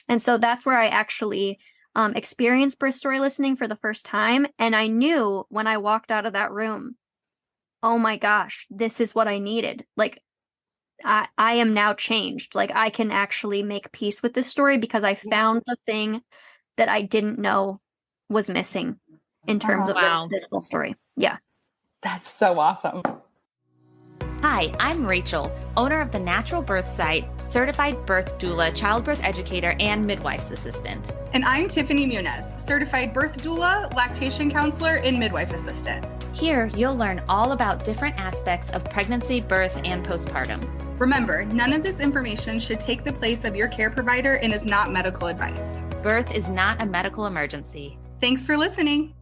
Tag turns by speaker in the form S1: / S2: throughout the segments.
S1: And so that's where I actually experienced birth story listening for the first time. And I knew when I walked out of that room, oh my gosh, this is what I needed. Like, I am now changed. Like, I can actually make peace with this story because I found the thing that I didn't know was missing in terms of
S2: Wow.
S1: this whole story. Yeah.
S3: That's so awesome.
S2: Hi, I'm Rachel, owner of the Natural Birth site, certified birth doula, childbirth educator, and midwife's assistant.
S4: And I'm Tiffany Muniz, certified birth doula, lactation counselor, and midwife assistant.
S2: Here, you'll learn all about different aspects of pregnancy, birth, and postpartum.
S4: Remember, none of this information should take the place of your care provider and is not medical advice.
S2: Birth is not a medical emergency.
S4: Thanks for listening.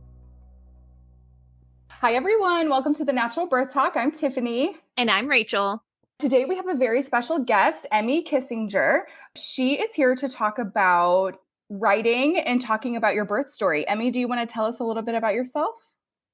S3: Hi, everyone. Welcome to the Natural Birth Talk. I'm Tiffany.
S2: And I'm Rachel.
S3: Today, we have a very special guest, Emmy Kissinger. She is here to talk about writing and talking about your birth story. Emmy, do you want to tell us a little bit about yourself?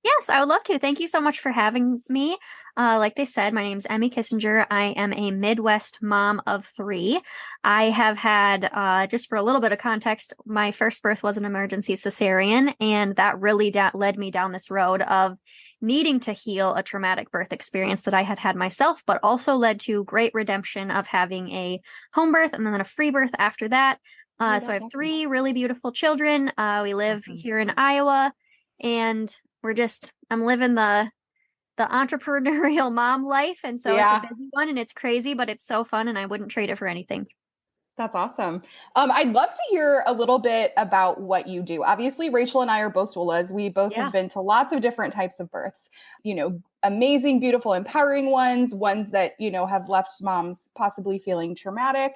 S1: Yes, I would love to. Thank you so much for having me. Like they said, my name is Emmy Kissinger. I am a Midwest mom of 3. I have had, just for a little bit of context, my first birth was an emergency cesarean, and that really led me down this road of needing to heal a traumatic birth experience that I had had myself, but also led to great redemption of having a home birth and then a free birth after that. So I have 3 really beautiful children. We live here in Iowa, and I'm living the entrepreneurial mom life. And so it's a busy one and it's crazy, but it's so fun and I wouldn't trade it for anything.
S3: That's awesome. I'd love to hear a little bit about what you do. Obviously, Rachel and I are both doulas. We both have been to lots of different types of births, amazing, beautiful, empowering ones that, have left moms possibly feeling traumatic,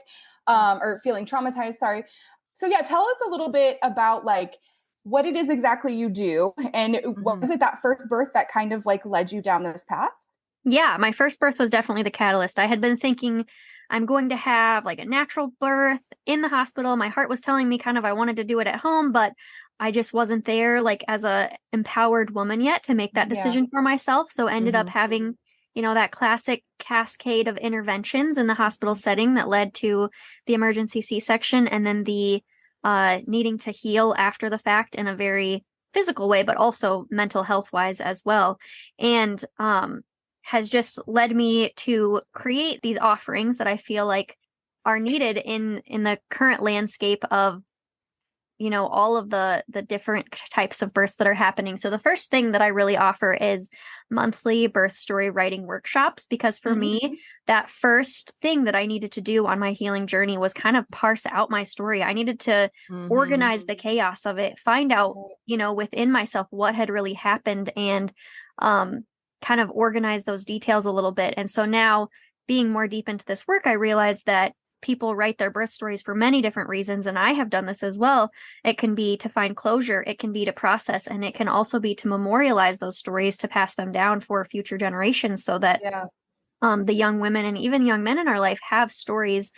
S3: or feeling traumatized. Sorry. So tell us a little bit about what it is exactly you do, and what was it that first birth that kind of led you down this path?
S1: Yeah, my first birth was definitely the catalyst. I had been thinking I'm going to have a natural birth in the hospital. My heart was telling me kind of I wanted to do it at home, but I just wasn't there as a empowered woman yet to make that decision for myself. So ended up having, that classic cascade of interventions in the hospital setting that led to the emergency C-section and then the needing to heal after the fact in a very physical way, but also mental health wise as well. And has just led me to create these offerings that I feel like are needed in the current landscape of, all of the different types of births that are happening. So the first thing that I really offer is monthly birth story writing workshops, because for me, that first thing that I needed to do on my healing journey was kind of parse out my story. I needed to organize the chaos of it, find out, within myself what had really happened, and kind of organize those details a little bit. And so now, being more deep into this work, I realized that people write their birth stories for many different reasons, and I have done this as well. It can be to find closure, it can be to process, and it can also be to memorialize those stories, to pass them down for future generations, so that the young women and even young men in our life have stories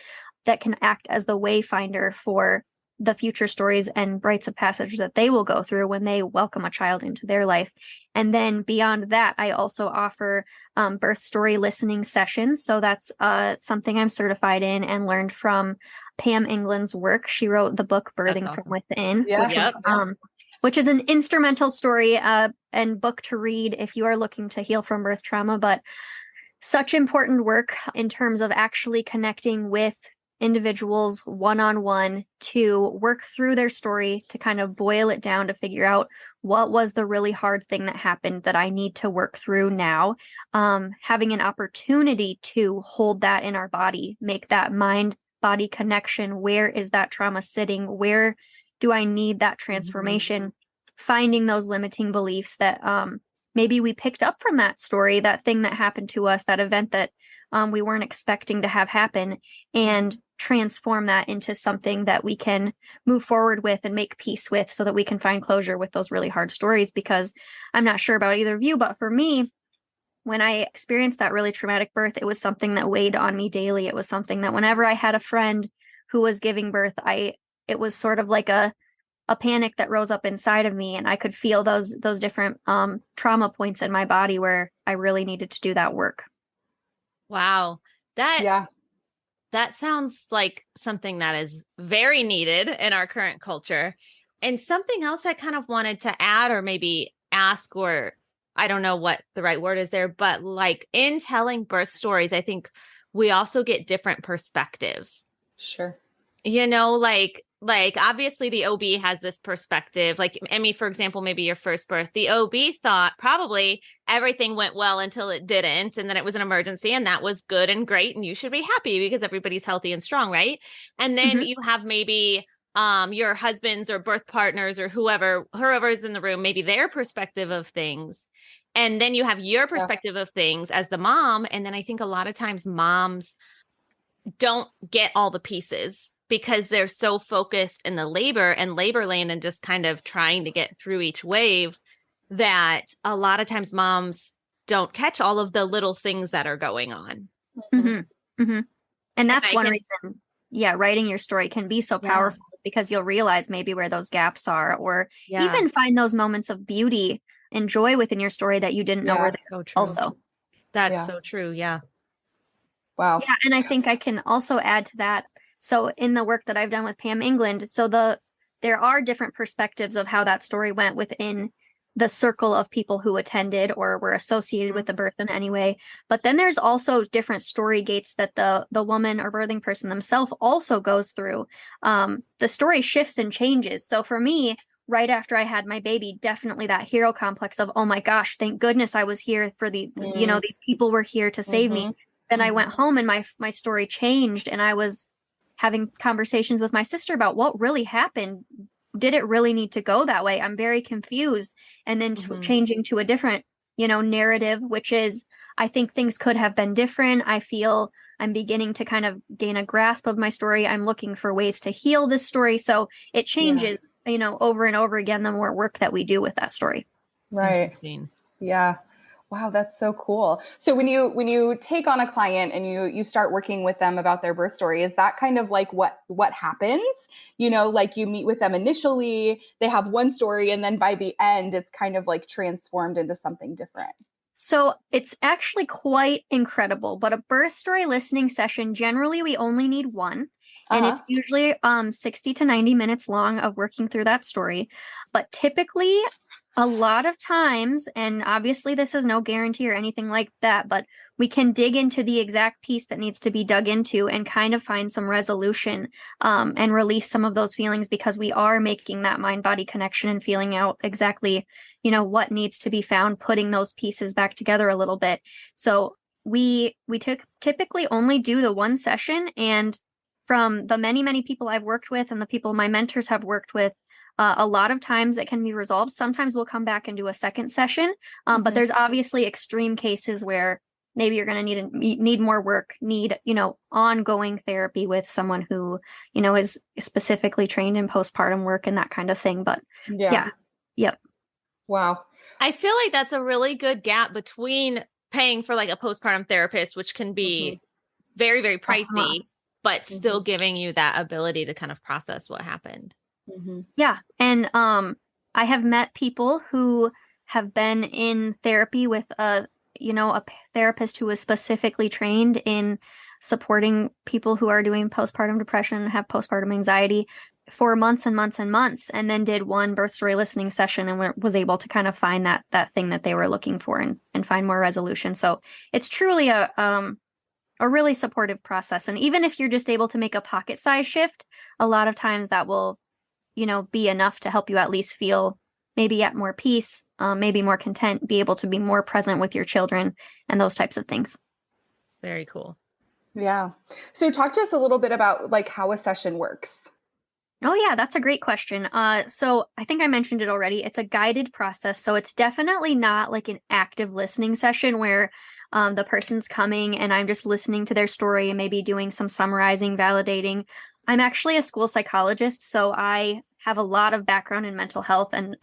S1: that can act as the wayfinder for the future stories and rites of passage that they will go through when they welcome a child into their life. And then beyond that, I also offer birth story listening sessions. So that's something I'm certified in and learned from Pam England's work. She wrote the book Birthing from Within, which is an instrumental story and book to read if you are looking to heal from birth trauma. But such important work in terms of actually connecting with individuals one-on-one to work through their story, to kind of boil it down, to figure out what was the really hard thing that happened that I need to work through now. Having an opportunity to hold that in our body, make that mind-body connection. Where is that trauma sitting? Where do I need that transformation? Finding those limiting beliefs that maybe we picked up from that story, that thing that happened to us, that event that we weren't expecting to have happen, and transform that into something that we can move forward with and make peace with, so that we can find closure with those really hard stories. Because I'm not sure about either of you, but for me, when I experienced that really traumatic birth, it was something that weighed on me daily. It was something that whenever I had a friend who was giving birth, it was sort of like a panic that rose up inside of me, and I could feel those different trauma points in my body where I really needed to do that work.
S2: Wow. That sounds like something that is very needed in our current culture. And something else I kind of wanted to add or maybe ask, or I don't know what the right word is there, but like in telling birth stories, I think we also get different perspectives.
S3: Sure.
S2: You know, like obviously the OB has this perspective. Like Emmy, for example, maybe your first birth, the OB thought probably everything went well until it didn't, and then it was an emergency, and that was good and great, and you should be happy because everybody's healthy and strong, right? And then you have maybe your husband's or birth partners or whoever's in the room, maybe their perspective of things. And then you have your perspective of things as the mom. And then I think a lot of times moms don't get all the pieces because they're so focused in the labor and labor land and just kind of trying to get through each wave that a lot of times moms don't catch all of the little things that are going on.
S1: And that's one reason, writing your story can be so powerful because you'll realize maybe where those gaps are, or even find those moments of beauty and joy within your story that you didn't know were there.
S2: So true.
S1: Also.
S2: That's so true. Yeah.
S3: Wow.
S1: Yeah. And I think I can also add to that. So in the work that I've done with Pam England, there are different perspectives of how that story went within the circle of people who attended or were associated with the birth in any way. But then there's also different story gates that the woman or birthing person themselves also goes through. The story shifts and changes. So for me, right after I had my baby, definitely that hero complex of, oh my gosh, thank goodness I was here for these people were here to save me. Then I went home and my story changed, and I was having conversations with my sister about what really happened. Did it really need to go that way? I'm very confused. And then changing to a different, narrative, which is, I think things could have been different. I feel I'm beginning to kind of gain a grasp of my story. I'm looking for ways to heal this story. So it changes, over and over again, the more work that we do with that story.
S3: Right.
S2: Interesting.
S3: Yeah. Wow, that's so cool. So when you take on a client and you start working with them about their birth story, is that kind of like what happens? Like you meet with them initially, they have one story, and then by the end, it's kind of like transformed into something different.
S1: So it's actually quite incredible. But a birth story listening session, generally we only need one. And it's usually 60 to 90 minutes long of working through that story. But typically, a lot of times, and obviously this is no guarantee or anything like that, but we can dig into the exact piece that needs to be dug into and kind of find some resolution and release some of those feelings, because we are making that mind-body connection and feeling out exactly, what needs to be found, putting those pieces back together a little bit. So we typically only do the one session, and from the many, many people I've worked with and the people my mentors have worked with, a lot of times it can be resolved. Sometimes we'll come back and do a second session, but there's obviously extreme cases where maybe you're going to need more work, ongoing therapy with someone who, is specifically trained in postpartum work and that kind of thing. But yep.
S3: Wow.
S2: I feel like that's a really good gap between paying for like a postpartum therapist, which can be very, very pricey, but still giving you that ability to kind of process what happened.
S1: Yeah. And I have met people who have been in therapy with a therapist who was specifically trained in supporting people who are doing postpartum depression, have postpartum anxiety for months and months and months, and then did one birth story listening session and was able to kind of find that thing that they were looking for and find more resolution. So it's truly a really supportive process. And even if you're just able to make a pocket size shift, a lot of times that will be enough to help you at least feel maybe at more peace, maybe more content, be able to be more present with your children and those types of things.
S2: Very cool.
S3: Yeah. So talk to us a little bit about like how a session works.
S1: Oh yeah, that's a great question. So I think I mentioned it already. It's a guided process. So it's definitely not like an active listening session where the person's coming and I'm just listening to their story and maybe doing some summarizing, validating. I'm actually a school psychologist, so I have a lot of background in mental health and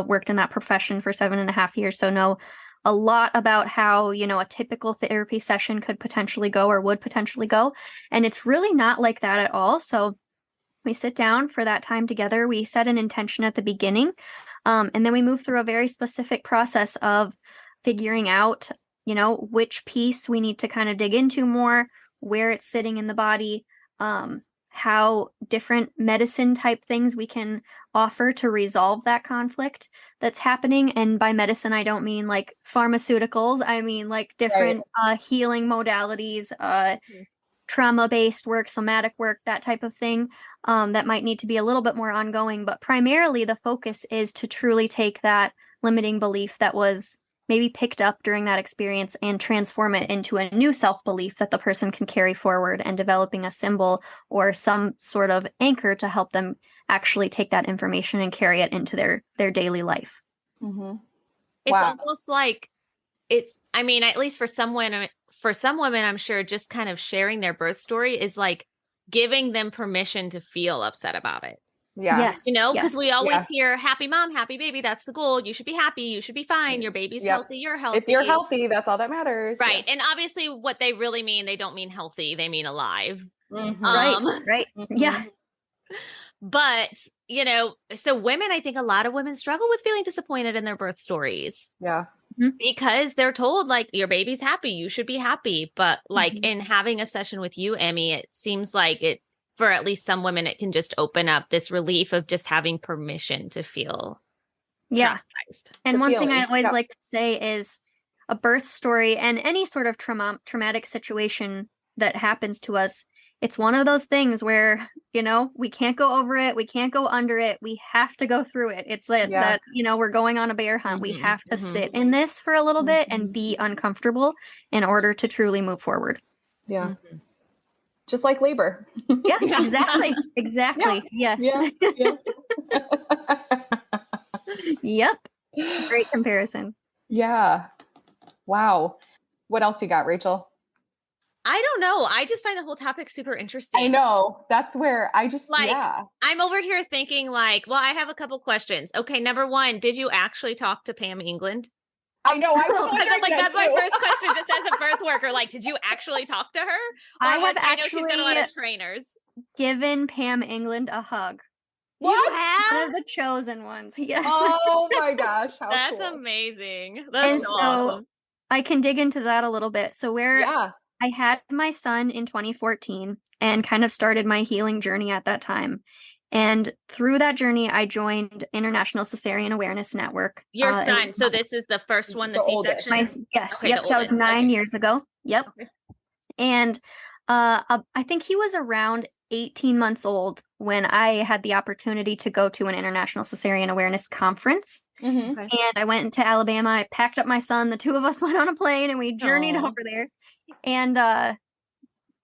S1: worked in that profession for 7.5 years. So know a lot about how, a typical therapy session could potentially go or would potentially go. And it's really not like that at all. So we sit down for that time together. We set an intention at the beginning, and then we move through a very specific process of figuring out, which piece we need to kind of dig into more, where it's sitting in the body, how different medicine type things we can offer to resolve that conflict that's happening. And by medicine, I don't mean like pharmaceuticals. I mean like different healing modalities, trauma-based work, somatic work, that type of thing, that might need to be a little bit more ongoing. But primarily the focus is to truly take that limiting belief that was maybe picked up during that experience and transform it into a new self-belief that the person can carry forward, and developing a symbol or some sort of anchor to help them actually take that information and carry it into their daily life.
S3: Mm-hmm.
S2: It's almost like I mean, at least for some women, I'm sure just kind of sharing their birth story is like giving them permission to feel upset about it.
S3: Yeah.
S1: Yes.
S2: You know, because we always hear happy mom, happy baby. That's the goal. You should be happy. You should be fine. Your baby's healthy. You're healthy.
S3: If you're healthy, that's all that matters.
S2: Right. Yeah. And obviously what they really mean, they don't mean healthy. They mean alive.
S3: Mm-hmm.
S1: Right.
S3: Mm-hmm.
S1: Yeah.
S2: But, you know, so women, I think a lot of women struggle with feeling disappointed in their birth stories.
S3: Yeah.
S2: Because they're told like your baby's happy. You should be happy. But like in having a session with you, Emmy, it seems like for at least some women, it can just open up this relief of just having permission to feel traumatized.
S1: And one thing I always like to say is a birth story and any sort of traumatic situation that happens to us, it's one of those things where, you know, we can't go over it. We can't go under it. We have to go through it. It's like that, you know, we're going on a bear hunt. We have to sit in this for a little bit and be uncomfortable in order to truly move forward.
S3: Yeah. Just like labor.
S1: Yeah, exactly. Exactly.
S3: Yeah.
S1: Yes.
S3: Yeah.
S1: Yep. Great comparison.
S3: Yeah. Wow. What else you got, Rachel?
S2: I don't know. I just find the whole topic super interesting.
S3: I know. That's where I just,
S2: I'm over here thinking like, well, I have a couple questions. Okay. Number one, did you actually talk to Pam England?
S3: I know. I was
S2: like, that's my first question, just as a birth worker. Like, did you actually talk to her? Or
S1: I have
S2: I know she's got a lot of trainers.
S1: Given Pam England a hug.
S3: What?
S2: You have?
S1: One of the chosen ones. Yes.
S3: Oh my gosh. How
S2: that's
S3: cool.
S2: amazing. That's so awesome.
S1: I can dig into that a little bit. So
S3: Yeah.
S1: I had my son in 2014 and kind of started my healing journey at that time. And through that journey, I joined International Cesarean Awareness Network.
S2: Your son. So this is the first one, the C-section?
S1: Yes.
S2: Okay,
S1: yep. So that was 9 years ago. Yep. Okay. And I think he was around 18 months old when I had the opportunity to go to an International Cesarean Awareness conference.
S3: Mm-hmm.
S1: And I went into Alabama. I packed up my son. The two of us went on a plane and we journeyed over there. And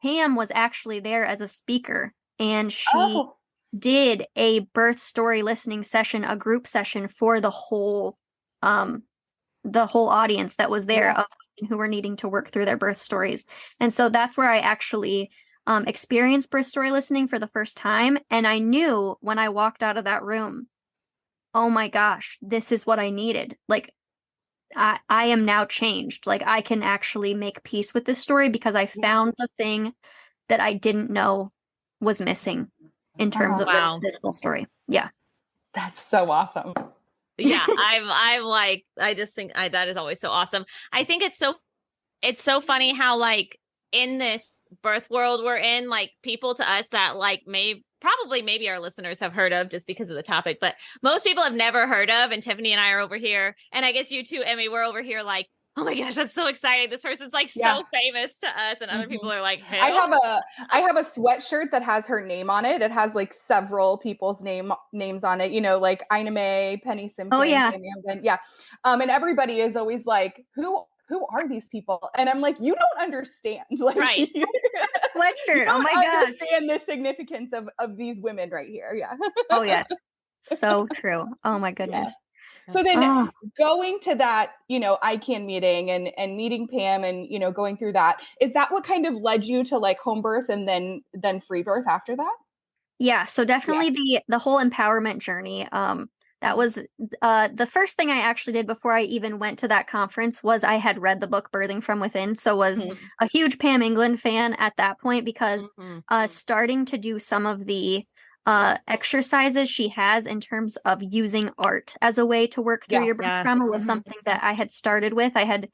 S1: Pam was actually there as a speaker, and she did a birth story listening session, a group session for the whole audience that was there of women who were needing to work through their birth stories. And so that's where I actually experienced birth story listening for the first time. And I knew when I walked out of that room, oh my gosh, this is what I needed. Like, I am now changed. Like, I can actually make peace with this story because I found the thing that I didn't know was missing in terms of this whole story. Yeah.
S3: That's so awesome.
S2: Yeah. I'm like, I just think that is always so awesome. I think it's so funny how like in this birth world we're in, like people to us that like maybe our listeners have heard of just because of the topic, but most people have never heard of. And Tiffany and I are over here. And I guess you too, Emmy, we're over here like, oh my gosh, that's so exciting. This person's like so famous to us. And other people are like, who?
S3: I have a sweatshirt that has her name on it. It has like several people's names on it, you know, like Ina May, Penny Simpson.
S1: Oh yeah.
S3: And everybody is always like, who are these people? And I'm like, you don't understand. Like,
S1: right. Sweatshirt. Oh my gosh.
S3: Understand the significance of these women right here. Yeah.
S1: Oh yes. So true. Oh my goodness.
S3: Yeah. So then going to that, you know, ICANN meeting and meeting Pam and, you know, going through that, is that what kind of led you to like home birth and then free birth after that?
S1: Yeah. So definitely the whole empowerment journey. That was the first thing I actually did before I even went to that conference was I had read the book Birthing from Within. So was a huge Pam England fan at that point because starting to do some of the exercises she has in terms of using art as a way to work through your birth trauma was something that I had started with. I had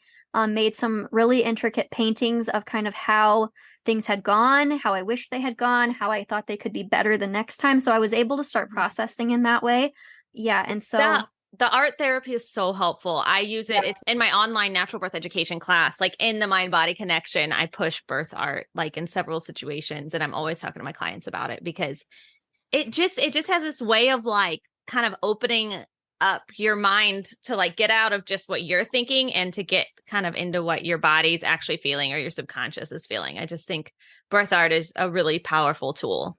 S1: made some really intricate paintings of kind of how things had gone, how I wished they had gone, how I thought they could be better the next time. So I was able to start processing in that way. Yeah. And so
S2: the art therapy is so helpful. I use it. It's in my online natural birth education class, like in the mind body connection. I push birth art like in several situations. And I'm always talking to my clients about it because it just has this way of like kind of opening up your mind to like get out of just what you're thinking and to get kind of into what your body's actually feeling or your subconscious is feeling. I just think birth art is a really powerful tool.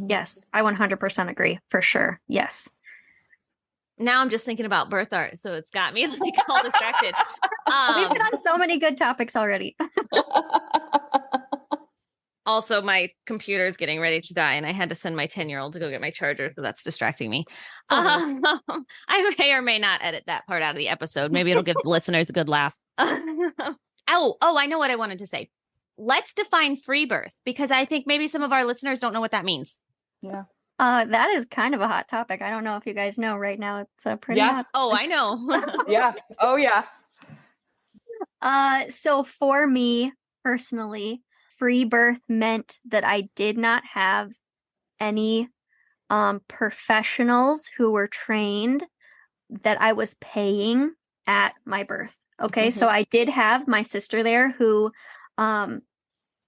S1: Yes, I 100% agree for sure. Yes.
S2: Now I'm just thinking about birth art, so it's got me like all distracted.
S1: We've been on so many good topics already.
S2: Also, my computer is getting ready to die, and I had to send my 10-year-old to go get my charger, so that's distracting me. I may or may not edit that part out of the episode. Maybe it'll give the listeners a good laugh. Oh, I know what I wanted to say. Let's define free birth, because I think maybe some of our listeners don't know what that means.
S3: Yeah.
S1: That is kind of a hot topic. I don't know if you guys know right now. It's a pretty hot.
S2: Oh, I know.
S3: Yeah. Oh, yeah.
S1: So for me personally, free birth meant that I did not have any professionals who were trained that I was paying at my birth. Okay, so I did have my sister there who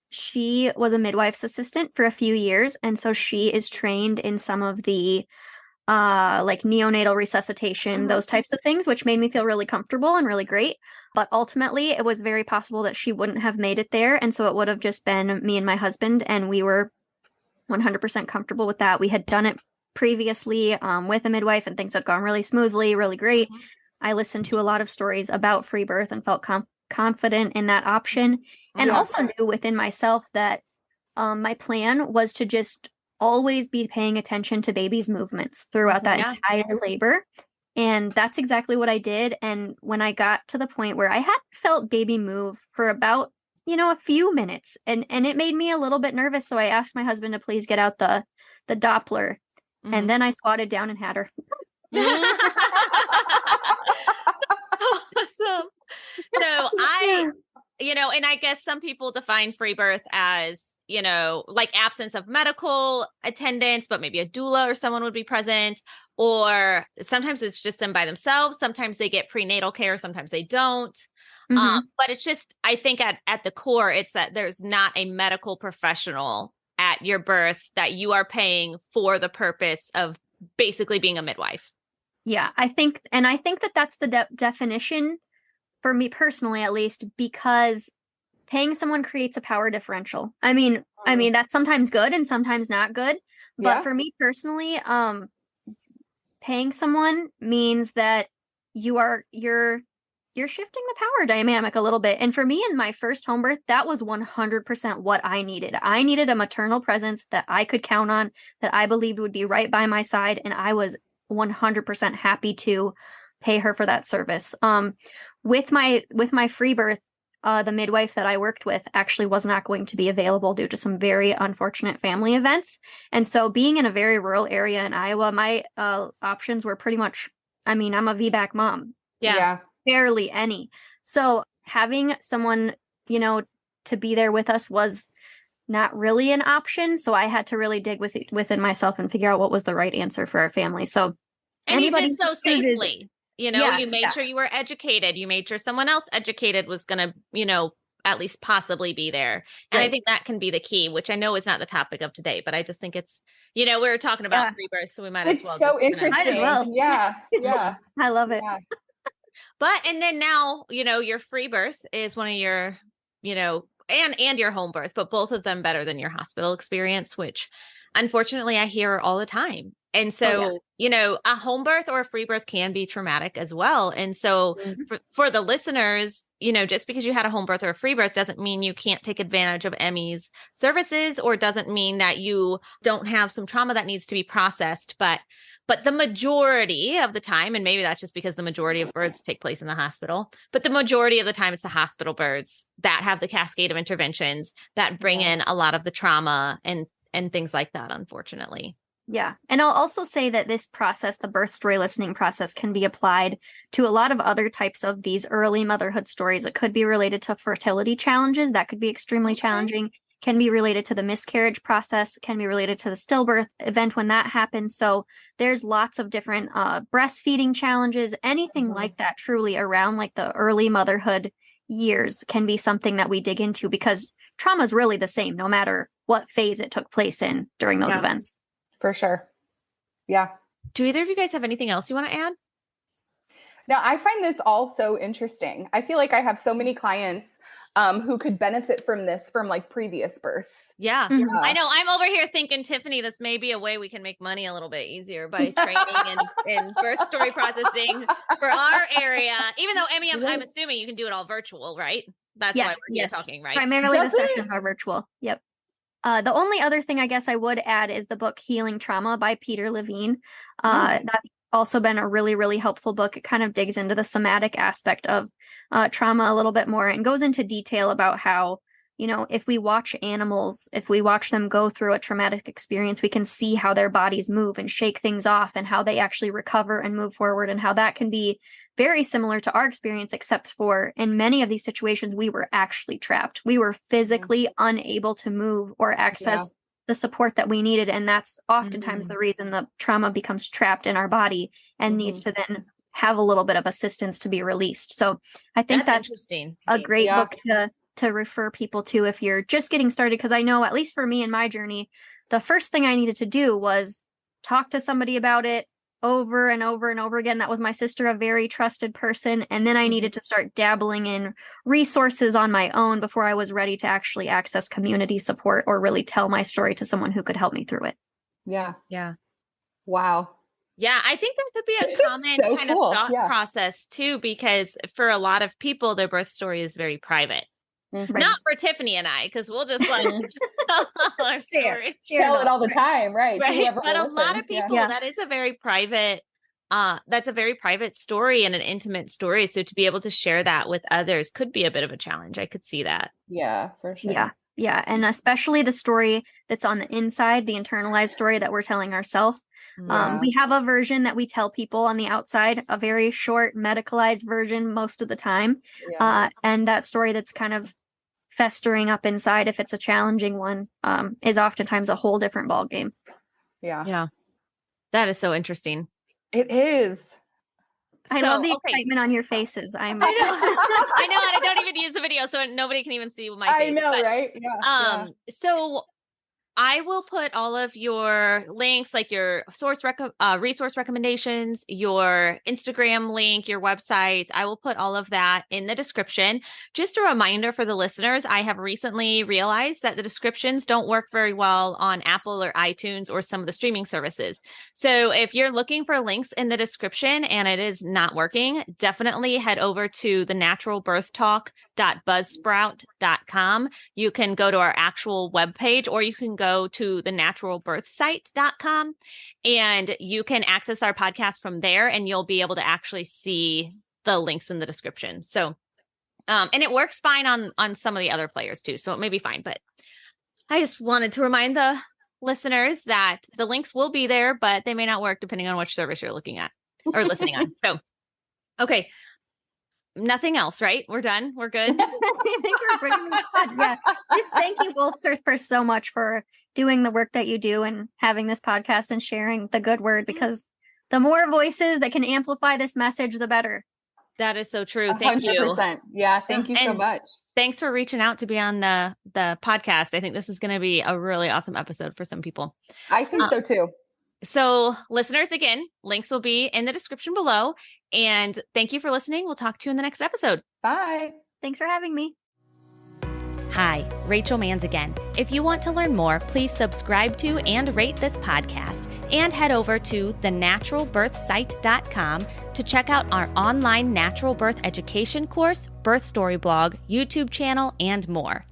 S1: she was a midwife's assistant for a few years, and so she is trained in some of the like neonatal resuscitation, those types of things, which made me feel really comfortable and really great. But ultimately, it was very possible that she wouldn't have made it there. And so it would have just been me and my husband, and we were 100% comfortable with that. We had done it previously with a midwife, and things had gone really smoothly, really great. I listened to a lot of stories about free birth and felt confident in that option, and also knew within myself that my plan was to just always be paying attention to baby's movements throughout that entire labor. And that's exactly what I did. And when I got to the point where I hadn't felt baby move for about, a few minutes, and it made me a little bit nervous. So I asked my husband to please get out the Doppler. And then I squatted down and had her.
S2: Awesome. So and I guess some people define free birth as, like absence of medical attendance, but maybe a doula or someone would be present, or sometimes it's just them by themselves. Sometimes they get prenatal care. Sometimes they don't. But it's just, I think at the core, it's that there's not a medical professional at your birth that you are paying for the purpose of basically being a midwife.
S1: Yeah, I think that that's the definition for me personally, at least, because paying someone creates a power differential. I mean, that's sometimes good and sometimes not good. But for me personally, paying someone means that you're shifting the power dynamic a little bit. And for me in my first home birth, that was 100% what I needed. I needed a maternal presence that I could count on, that I believed would be right by my side. And I was 100% happy to pay her for that service. With my free birth, the midwife that I worked with actually was not going to be available due to some very unfortunate family events. And so being in a very rural area in Iowa, my options were pretty much, I'm a VBAC mom.
S2: Yeah.
S1: Barely any. So having someone, to be there with us was not really an option. So I had to really dig within myself and figure out what was the right answer for our family. So
S2: and anybody you did so safely. You made sure you were educated. You made sure someone else educated was going to, at least possibly be there. And I think that can be the key, which I know is not the topic of today, but I just think it's, we were talking about free birth, so we might as well.
S3: It's so interesting.
S1: Might as well.
S3: Yeah.
S1: I love it.
S3: Yeah.
S2: But, and then now, your free birth is one of your, and your home birth, but both of them better than your hospital experience, which unfortunately I hear all the time. And so, a home birth or a free birth can be traumatic as well. And so for the listeners, just because you had a home birth or a free birth doesn't mean you can't take advantage of Emmy's services, or doesn't mean that you don't have some trauma that needs to be processed. But the majority of the time, and maybe that's just because the majority of births take place in the hospital, but the majority of the time it's the hospital births that have the cascade of interventions that bring in a lot of the trauma and things like that, unfortunately.
S1: Yeah. And I'll also say that this process, the birth story listening process, can be applied to a lot of other types of these early motherhood stories. It could be related to fertility challenges. That could be extremely challenging. Can be related to the miscarriage process, can be related to the stillbirth event when that happens. So there's lots of different breastfeeding challenges, anything like that truly around like the early motherhood years can be something that we dig into because trauma is really the same no matter what phase it took place in during those events.
S3: For sure. Yeah.
S2: Do either of you guys have anything else you want to add?
S3: Now, I find this all so interesting. I feel like I have so many clients who could benefit from this from like previous births.
S2: Yeah. I know. I'm over here thinking, Tiffany, this may be a way we can make money a little bit easier by training in birth story processing for our area. Even though, Emmy, I'm assuming you can do it all virtual, right? That's why we're here talking, right?
S1: Primarily the sessions are virtual. Yep. The only other thing I guess I would add is the book Healing Trauma by Peter Levine. That's also been a really, really helpful book. It kind of digs into the somatic aspect of trauma a little bit more and goes into detail about how, you know, if we watch animals, if we watch them go through a traumatic experience, we can see how their bodies move and shake things off and how they actually recover and move forward and how that can be very similar to our experience, except for in many of these situations, we were actually trapped. We were physically unable to move or access the support that we needed. And that's oftentimes the reason the trauma becomes trapped in our body and needs to then have a little bit of assistance to be released. So I think that's
S2: interesting.
S1: A great book to refer people to if you're just getting started. Because I know, at least for me in my journey, the first thing I needed to do was talk to somebody about it over and over and over again. That was my sister, a very trusted person. And then I needed to start dabbling in resources on my own before I was ready to actually access community support or really tell my story to someone who could help me through it.
S3: Yeah.
S2: Yeah.
S3: Wow.
S2: Yeah, I think that could be a common kind of thought process too, because for a lot of people, their birth story is very private. Not for Tiffany and I, because we'll just like tell our story.
S3: Tell it all the time, right?
S2: But a lot of people, that is a very private, that's a very private story and an intimate story. So to be able to share that with others could be a bit of a challenge. I could see that.
S3: Yeah, for sure.
S1: Yeah. And especially the story that's on the inside, the internalized story that we're telling ourselves. We have a version that we tell people on the outside, a very short medicalized version most of the time. And that story that's kind of festering up inside, if it's a challenging one, is oftentimes a whole different ballgame.
S3: Yeah.
S2: That is so interesting.
S3: It is.
S1: I love the excitement on your faces. I know.
S2: I know. And I don't even use the video, so nobody can even see my face.
S3: I know, right? Yeah.
S2: So I will put all of your links, like your resource recommendations, your Instagram link, your website. I will put all of that in the description. Just a reminder for the listeners, I have recently realized that the descriptions don't work very well on Apple or iTunes or some of the streaming services. So if you're looking for links in the description and it is not working, definitely head over to the naturalbirthtalk.buzzsprout.com. You can go to our actual webpage, or you can go to the naturalbirthsite.com and you can access our podcast from there, and you'll be able to actually see the links in the description. So, and it works fine on some of the other players too. So it may be fine, but I just wanted to remind the listeners that the links will be there, but they may not work depending on which service you're looking at or listening on. So, okay. Nothing else, right? We're done. We're good.
S1: I think we're pretty much done. Yeah. Just thank you both for so much for doing the work that you do and having this podcast and sharing the good word, because the more voices that can amplify this message, the better.
S2: That is so true. Thank
S3: 100%.
S2: you.
S3: Yeah. Thank you so much.
S2: Thanks for reaching out to be on the podcast. I think this is going to be a really awesome episode for some people.
S3: I think so too.
S2: So listeners, again, links will be in the description below. And thank you for listening. We'll talk to you in the next episode.
S3: Bye.
S1: Thanks for having me.
S2: Hi, Rachel Manns again. If you want to learn more, please subscribe to and rate this podcast and head over to thenaturalbirthsite.com to check out our online natural birth education course, birth story blog, YouTube channel, and more.